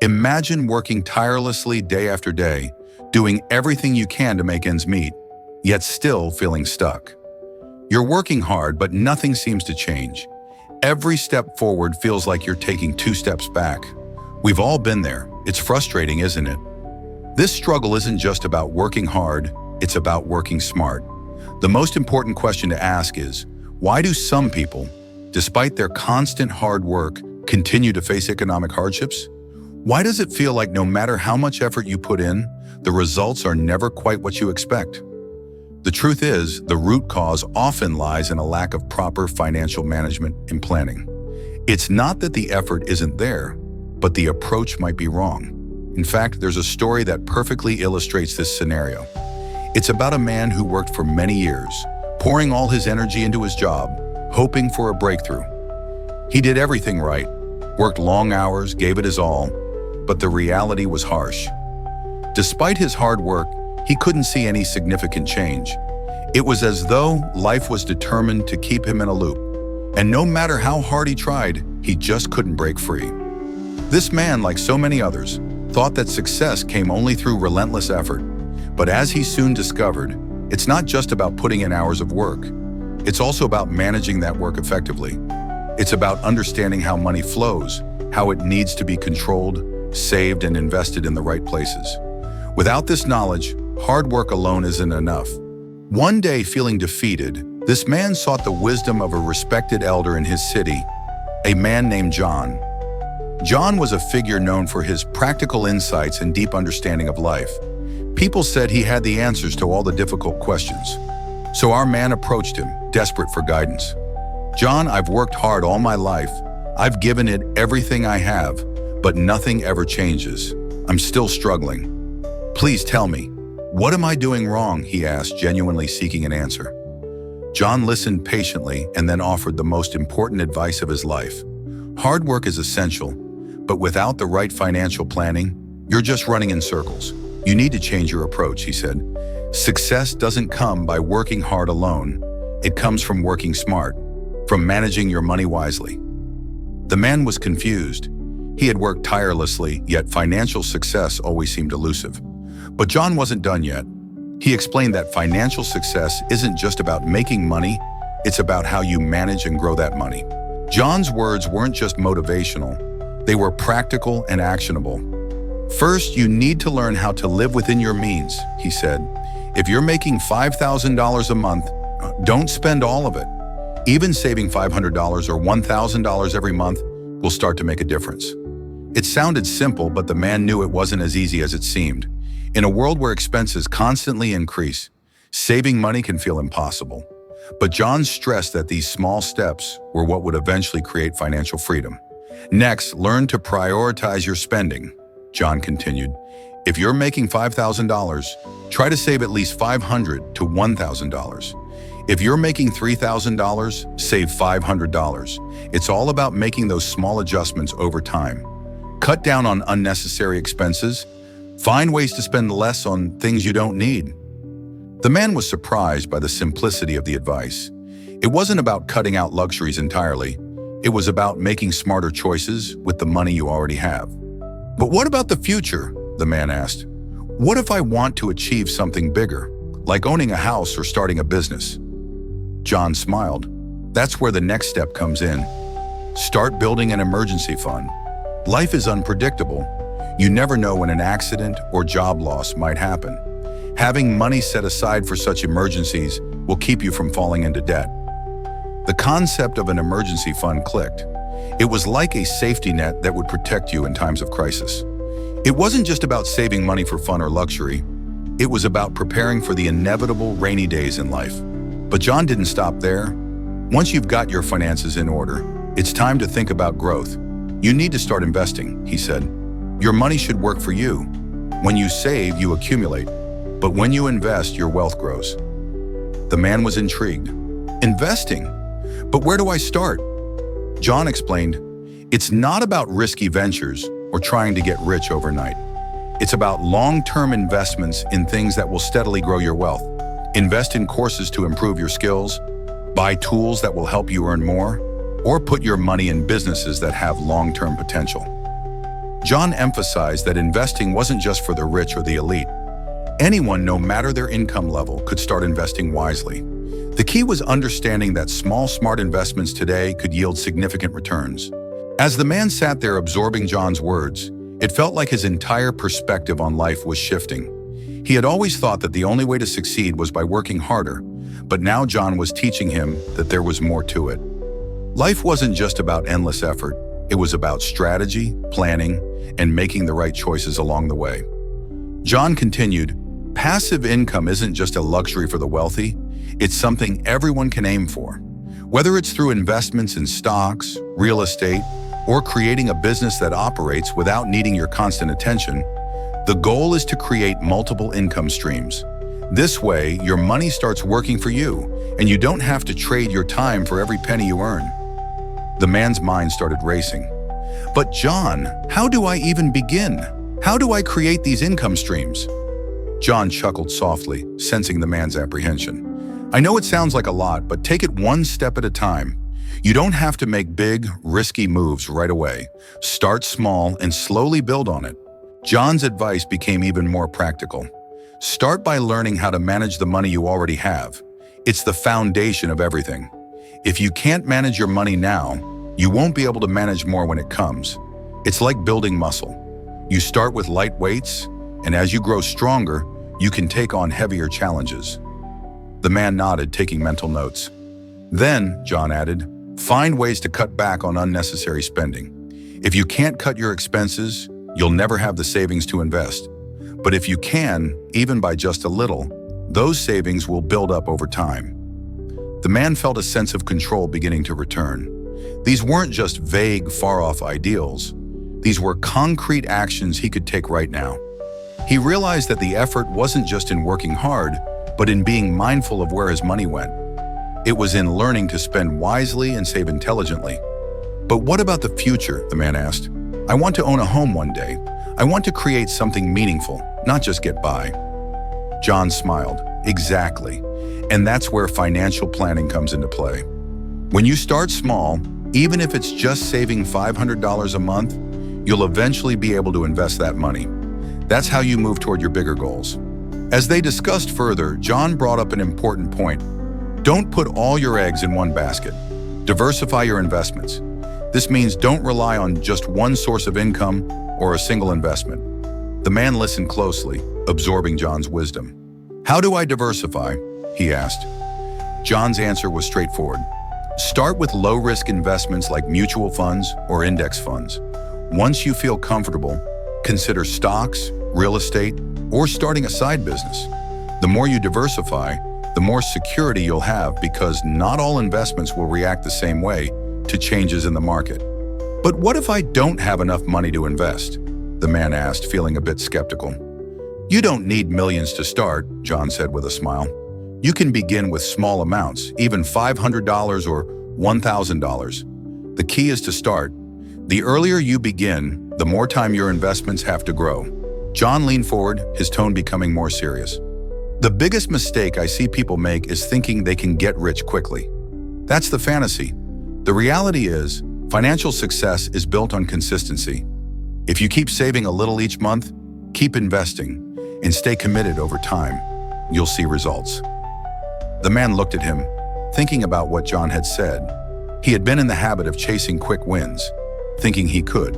Imagine working tirelessly day after day, doing everything you can to make ends meet, yet still feeling stuck. You're working hard, but nothing seems to change. Every step forward feels like you're taking 2 steps back. We've all been there. It's frustrating, isn't it? This struggle isn't just about working hard, it's about working smart. The most important question to ask is, why do some people, despite their constant hard work, continue to face economic hardships? Why does it feel like no matter how much effort you put in, the results are never quite what you expect? The truth is, the root cause often lies in a lack of proper financial management and planning. It's not that the effort isn't there, but the approach might be wrong. In fact, there's a story that perfectly illustrates this scenario. It's about a man who worked for many years, pouring all his energy into his job, hoping for a breakthrough. He did everything right, worked long hours, gave it his all, but the reality was harsh. Despite his hard work, he couldn't see any significant change. It was as though life was determined to keep him in a loop, and no matter how hard he tried, he just couldn't break free. This man, like so many others, thought that success came only through relentless effort. But as he soon discovered, it's not just about putting in hours of work. It's also about managing that work effectively. It's about understanding how money flows, how it needs to be controlled, saved, and invested in the right places. Without this knowledge, hard work alone isn't enough. One day, feeling defeated, this man sought the wisdom of a respected elder in his city, a man named John. John was a figure known for his practical insights and deep understanding of life. People said he had the answers to all the difficult questions. So our man approached him, desperate for guidance. "John, I've worked hard all my life. I've given it everything I have, but nothing ever changes. I'm still struggling. Please tell me, what am I doing wrong?" he asked, genuinely seeking an answer. John listened patiently and then offered the most important advice of his life. "Hard work is essential, but without the right financial planning, you're just running in circles. You need to change your approach," he said. "Success doesn't come by working hard alone. It comes from working smart, from managing your money wisely." The man was confused. He had worked tirelessly, yet financial success always seemed elusive. But John wasn't done yet. He explained that financial success isn't just about making money, it's about how you manage and grow that money. John's words weren't just motivational, they were practical and actionable. "First, you need to learn how to live within your means," he said. "If you're making $5,000 a month, don't spend all of it. Even saving $500 or $1,000 every month will start to make a difference." It sounded simple, but the man knew it wasn't as easy as it seemed. In a world where expenses constantly increase, saving money can feel impossible. But John stressed that these small steps were what would eventually create financial freedom. "Next, learn to prioritize your spending," John continued. "If you're making $5,000, try to save at least $500 to $1,000. If you're making $3,000, save $500. It's all about making those small adjustments over time. Cut down on unnecessary expenses. Find ways to spend less on things you don't need." The man was surprised by the simplicity of the advice. It wasn't about cutting out luxuries entirely. It was about making smarter choices with the money you already have. "But what about the future?" the man asked. "What if I want to achieve something bigger, like owning a house or starting a business?" John smiled. "That's where the next step comes in. Start building an emergency fund. Life is unpredictable. You never know when an accident or job loss might happen. Having money set aside for such emergencies will keep you from falling into debt." The concept of an emergency fund clicked. It was like a safety net that would protect you in times of crisis. It wasn't just about saving money for fun or luxury. It was about preparing for the inevitable rainy days in life. But John didn't stop there. Once you've got your finances in order, it's time to think about growth. "You need to start investing," he said. "Your money should work for you. When you save, you accumulate. But when you invest, your wealth grows." The man was intrigued. "Investing? But where do I start?" John explained, "It's not about risky ventures or trying to get rich overnight. It's about long-term investments in things that will steadily grow your wealth. Invest in courses to improve your skills, buy tools that will help you earn more, or put your money in businesses that have long-term potential." John emphasized that investing wasn't just for the rich or the elite. Anyone, no matter their income level, could start investing wisely. The key was understanding that small, smart investments today could yield significant returns. As the man sat there absorbing John's words, it felt like his entire perspective on life was shifting. He had always thought that the only way to succeed was by working harder, but now John was teaching him that there was more to it. Life wasn't just about endless effort. It was about strategy, planning, and making the right choices along the way. John continued, "Passive income isn't just a luxury for the wealthy. It's something everyone can aim for. Whether it's through investments in stocks, real estate, or creating a business that operates without needing your constant attention, the goal is to create multiple income streams. This way, your money starts working for you, and you don't have to trade your time for every penny you earn." The man's mind started racing. "But John, how do I even begin? How do I create these income streams?" John chuckled softly, sensing the man's apprehension. "I know it sounds like a lot, but take it one step at a time. You don't have to make big, risky moves right away. Start small and slowly build on it." John's advice became even more practical. Start by learning how to manage the money you already have. It's the foundation of everything. If you can't manage your money now, you won't be able to manage more when it comes. It's like building muscle. You start with light weights, and as you grow stronger, you can take on heavier challenges. The man nodded, taking mental notes. "Then," John added, "find ways to cut back on unnecessary spending. If you can't cut your expenses, you'll never have the savings to invest. But if you can, even by just a little, those savings will build up over time." The man felt a sense of control beginning to return. These weren't just vague, far-off ideals. These were concrete actions he could take right now. He realized that the effort wasn't just in working hard, but in being mindful of where his money went. It was in learning to spend wisely and save intelligently. "But what about the future?" the man asked. "I want to own a home one day. I want to create something meaningful, not just get by." John smiled. "Exactly. And that's where financial planning comes into play. When you start small, even if it's just saving $500 a month, you'll eventually be able to invest that money. That's how you move toward your bigger goals." As they discussed further, John brought up an important point. Don't put all your eggs in one basket. Diversify your investments. This means don't rely on just one source of income or a single investment. The man listened closely, absorbing John's wisdom. "How do I diversify?" he asked. John's answer was straightforward. Start with low-risk investments like mutual funds or index funds. Once you feel comfortable, consider stocks, real estate, or starting a side business. The more you diversify, the more security you'll have because not all investments will react the same way to changes in the market. "But what if I don't have enough money to invest?" the man asked, feeling a bit skeptical. "You don't need millions to start," John said with a smile. "You can begin with small amounts, even $500 or $1,000. The key is to start. The earlier you begin, the more time your investments have to grow." John leaned forward, his tone becoming more serious. "The biggest mistake I see people make is thinking they can get rich quickly. That's the fantasy. The reality is, financial success is built on consistency. If you keep saving a little each month, keep investing, and stay committed over time, you'll see results." The man looked at him, thinking about what John had said. He had been in the habit of chasing quick wins, thinking he could